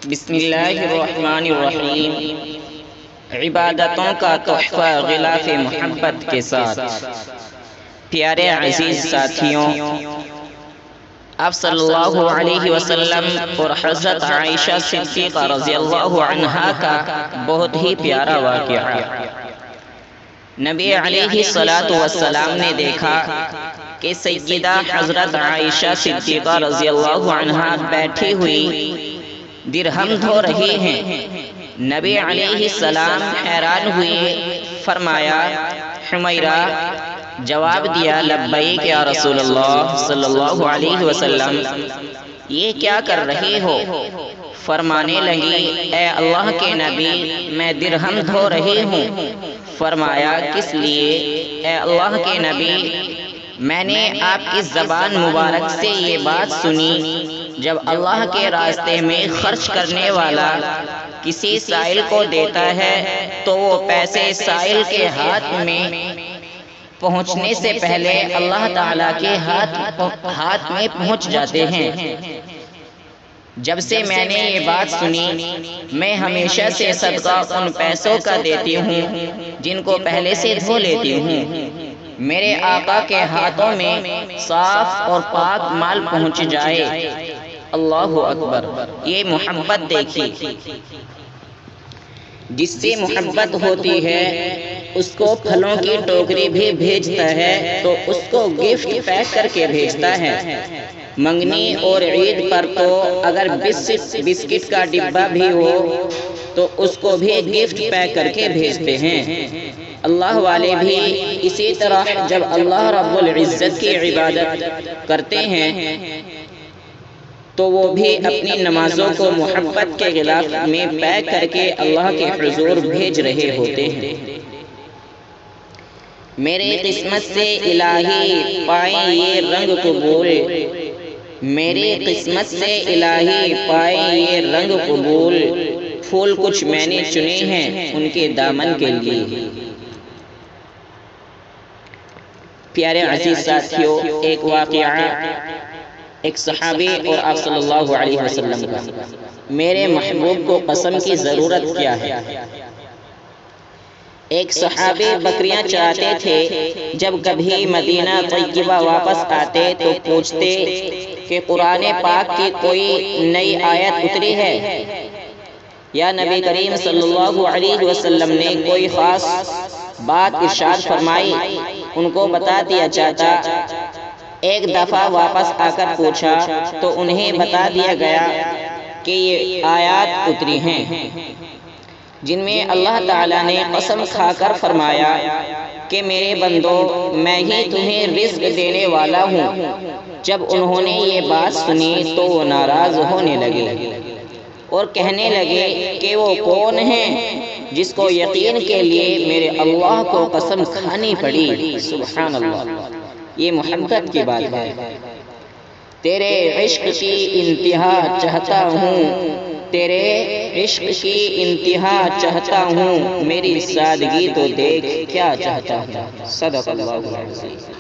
بسم اللہ الرحمن الرحیم۔ عبادتوں کا تحفہ غلاف محبت کے ساتھ۔ پیارے عزیز ساتھیوں، آپ صلی اللہ علیہ وسلم اور حضرت عائشہ صدیقہ رضی اللہ عنہا کا بہت ہی پیارا واقعہ۔ نبی علیہ السلام نے دیکھا کہ سیدہ حضرت عائشہ صدیقہ رضی اللہ عنہا بیٹھی ہوئی درہم دھو رہی ہیں۔ نبی علیہ السلام حیران ہوئے، فرمایا حمیرہ، جواب دیا لبیک یا رسول اللہ صلی اللہ علیہ وسلم، یہ کیا کر رہی ہو؟ فرمانے لگی، اے اللہ کے نبی، میں درہم دھو رہی ہوں۔ فرمایا کس لیے؟ اے اللہ کے نبی، میں نے آپ کی زبان مبارک سے یہ بات سنی، جب اللہ کے راستے میں خرچ کرنے والا کسی سائل کو دیتا ہے تو وہ پیسے سائل کے ہاتھ میں پہنچنے سے پہلے اللہ تعالیٰ کے ہاتھ میں پہنچ جاتے ہیں۔ جب سے میں نے یہ بات سنی، میں ہمیشہ سے صدقہ ان پیسوں کا دیتی ہوں جن کو پہلے سے دھو لیتی ہوں، میرے آقا کے ہاتھوں میں صاف اور پاک مال پہنچ جائے۔ اللہ اکبر! یہ محبت دیکھی۔ جس سے محبت ہوتی ہے اس کو پھلوں کی ٹوکری بھی بھیجتا ہے تو اس کو گفٹ پیک کر کے بھیجتا ہے۔ منگنی اور عید پر تو اگر بسکٹ کا ڈبہ بھی ہو تو اس کو بھی گفٹ پیک کر کے بھیجتے ہیں۔ اللہ والے بھی اسی طرح جب اللہ رب العزت کی عبادت کرتے ہیں تو وہ بھی اپنی نمازوں کو محبت کے غلاف میں پیک کر کے اللہ کے حضور بھیج رہے ہوتے ہیں۔ میرے قسمت سے الہی پائیں یہ رنگ قبول، میری قسمت سے الہی پائیں یہ رنگ قبول، پھول کچھ میں نے چنے ہیں ان کے دامن کے لیے۔ پیارے عزیز ساتھیوں، ایک واقعہ ایک صحابی اور آپ صلی اللہ علیہ وسلم کا۔ میرے محبوب کو قسم کی ضرورت کیا ہے؟ ایک صحابی بکریاں چراتے تھے، جب کبھی مدینہ طیبہ واپس آتے تو پوچھتے کہ قرآن پاک کی کوئی نئی آیت اتری ہے یا نبی کریم صلی اللہ علیہ وسلم نے کوئی خاص بات ارشاد فرمائی، ان کو بتا دیا جاتا۔ ایک دفعہ واپس آ کر پوچھا تو انہیں بتا دیا گیا کہ یہ آیات اتری ہیں جن میں اللہ تعالیٰ نے قسم کھا کر فرمایا کہ میرے بندو، میں ہی تمہیں رزق دینے والا ہوں۔ جب انہوں نے یہ بات سنی تو وہ ناراض ہونے لگے اور کہنے لگے کہ وہ کون ہیں جس کو یقین کے لیے میرے اللہ کو قسم کھانی پڑی؟ سبحان اللہ! یہ محبت کی بات ہے۔ تیرے عشق کی انتہا چاہتا ہوں، تیرے عشق کی انتہا چاہتا ہوں، میری سادگی تو دیکھ کیا چاہتا ہوں۔ صدق اللہ العظیم۔